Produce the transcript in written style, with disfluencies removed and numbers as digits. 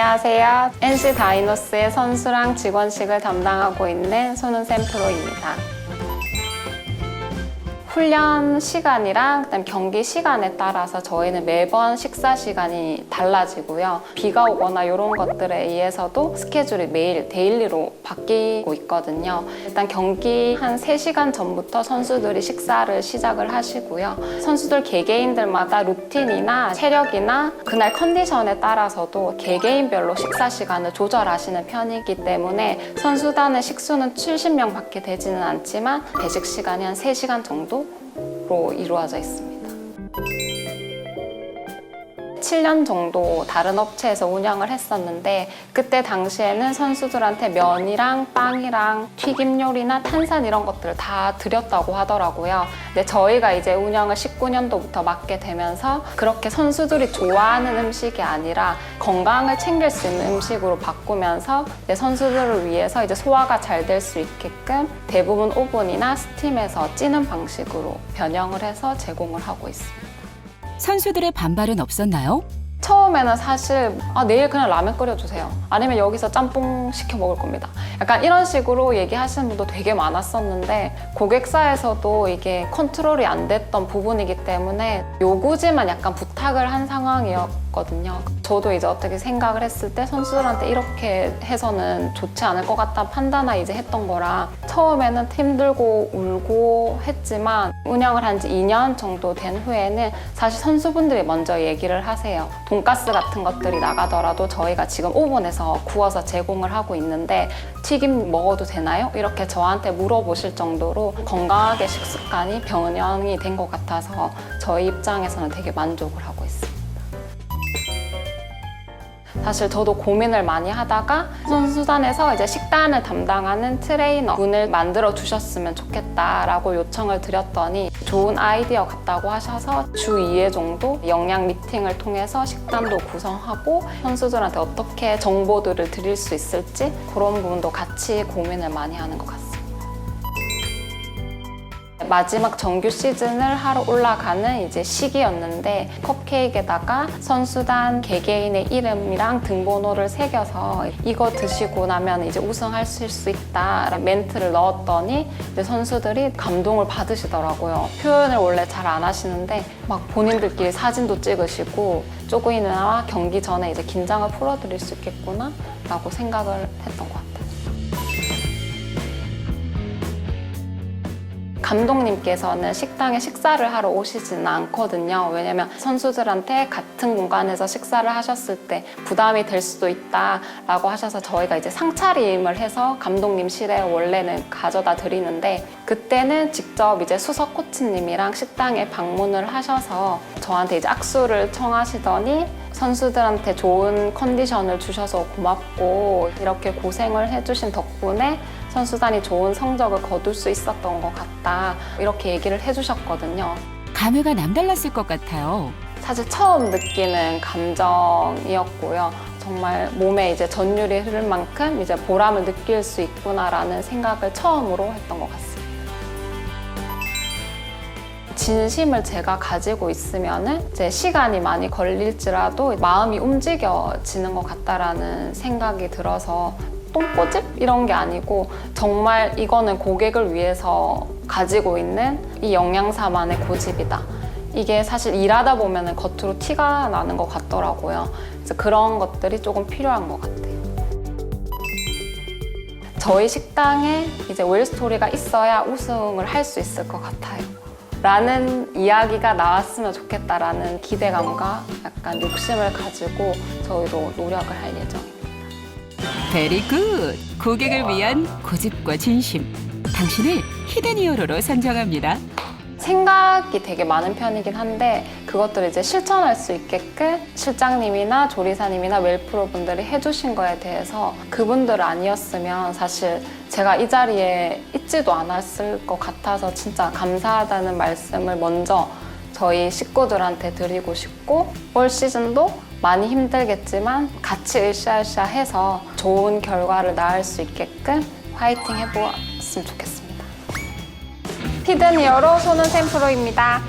안녕하세요. NC 다이노스의 선수랑 직원식을 담당하고 있는 손은샘 프로입니다. 훈련 시간이랑 그다음에 경기 시간에 따라서 저희는 매번 식사 시간이 달라지고요. 비가 오거나 이런 것들에 의해서도 스케줄이 매일 데일리로 바뀌고 있거든요. 일단 경기 한 3시간 전부터 선수들이 식사를 시작을 하시고요. 선수들 개개인들마다 루틴이나 체력이나 그날 컨디션에 따라서도 개개인별로 식사 시간을 조절하시는 편이기 때문에 선수단의 식수는 70명 밖에 되지는 않지만 배식 시간이 한 3시간 정도 로 이루어져 있습니다. 7년 정도 다른 업체에서 운영을 했었는데 그때 당시에는 선수들한테 면이랑 빵이랑 튀김 요리나 탄산 이런 것들을 다 드렸다고 하더라고요. 근데 저희가 이제 운영을 19년도부터 맡게 되면서 그렇게 선수들이 좋아하는 음식이 아니라 건강을 챙길 수 있는 음식으로 바꾸면서 선수들을 위해서 이제 소화가 잘 될 수 있게끔 대부분 오븐이나 스팀에서 찌는 방식으로 변형을 해서 제공을 하고 있습니다. 선수들의 반발은 없었나요? 처음에는 사실 내일 그냥 라면 끓여주세요. 아니면 여기서 짬뽕 시켜 먹을 겁니다. 약간 이런 식으로 얘기하시는 분도 되게 많았었는데 고객사에서도 이게 컨트롤이 안 됐던 부분이기 때문에 요구지만 약간 부탁을 한 상황이었거든요. 저도 이제 어떻게 생각을 했을 때 선수들한테 이렇게 해서는 좋지 않을 것 같다 판단을 이제 했던 거라 처음에는 힘들고 울고 했지만 운영을 한 지 2년 정도 된 후에는 사실 선수분들이 먼저 얘기를 하세요. 돈가스 같은 것들이 나가더라도 저희가 지금 오븐에서 구워서 제공을 하고 있는데 튀김 먹어도 되나요? 이렇게 저한테 물어보실 정도로 건강하게 식습관이 변형이 된 것 같아서 저희 입장에서는 되게 만족을 하고 있습니다. 사실 저도 고민을 많이 하다가 선수단에서 이제 식단을 담당하는 트레이너 분을 만들어 주셨으면 좋겠다라고 요청을 드렸더니 좋은 아이디어 같다고 하셔서 주 2회 정도 영양 미팅을 통해서 식단도 구성하고 선수들한테 어떻게 정보들을 드릴 수 있을지 그런 부분도 같이 고민을 많이 하는 것 같습니다. 마지막 정규 시즌을 하러 올라가는 이제 시기였는데 컵케이크에다가 선수단 개개인의 이름이랑 등번호를 새겨서 이거 드시고 나면 이제 우승하실 수 있다 멘트를 넣었더니 이제 선수들이 감동을 받으시더라고요. 표현을 원래 잘 안 하시는데 막 본인들끼리 사진도 찍으시고 조금이나마 경기 전에 이제 긴장을 풀어드릴 수 있겠구나 라고 생각을 했던 것 같아요. 감독님께서는 식당에 식사를 하러 오시지는 않거든요. 왜냐면 선수들한테 같은 공간에서 식사를 하셨을 때 부담이 될 수도 있다라고 하셔서 저희가 이제 상차림을 해서 감독님실에 원래는 가져다 드리는데 그때는 직접 이제 수석 코치님이랑 식당에 방문을 하셔서 저한테 이제 악수를 청하시더니 선수들한테 좋은 컨디션을 주셔서 고맙고 이렇게 고생을 해주신 덕분에 선수단이 좋은 성적을 거둘 수 있었던 것 같다 이렇게 얘기를 해주셨거든요. 감회가 남달랐을 것 같아요. 사실 처음 느끼는 감정이었고요. 정말 몸에 이제 전율이 흐를 만큼 이제 보람을 느낄 수 있구나라는 생각을 처음으로 했던 것 같습니다. 진심을 제가 가지고 있으면은 이제 시간이 많이 걸릴지라도 마음이 움직여지는 것 같다라는 생각이 들어서 똥꼬집? 이런 게 아니고 정말 이거는 고객을 위해서 가지고 있는 이 영양사만의 고집이다. 이게 사실 일하다 보면 겉으로 티가 나는 것 같더라고요. 그래서 그런 것들이 조금 필요한 것 같아요. 저희 식당에 이제 웰스토리가 있어야 우승을 할 수 있을 것 같아요. 라는 이야기가 나왔으면 좋겠다라는 기대감과 약간 욕심을 가지고 저희도 노력을 할 예정입니다. 베리 굿! 고객을 위한 고집과 진심. 당신을 히든 히어로로 선정합니다. 생각이 되게 많은 편이긴 한데 그것들을 이제 실천할 수 있게끔 실장님이나 조리사님이나 웰프로 분들이 해주신 거에 대해서 그분들 아니었으면 사실 제가 이 자리에 있지도 않았을 것 같아서 진짜 감사하다는 말씀을 먼저 저희 식구들한테 드리고 싶고 올 시즌도 많이 힘들겠지만 같이 으쌰으쌰 해서 좋은 결과를 낳을 수 있게끔 화이팅 해보았으면 좋겠습니다. 히든 히어로 손은샘 프로입니다.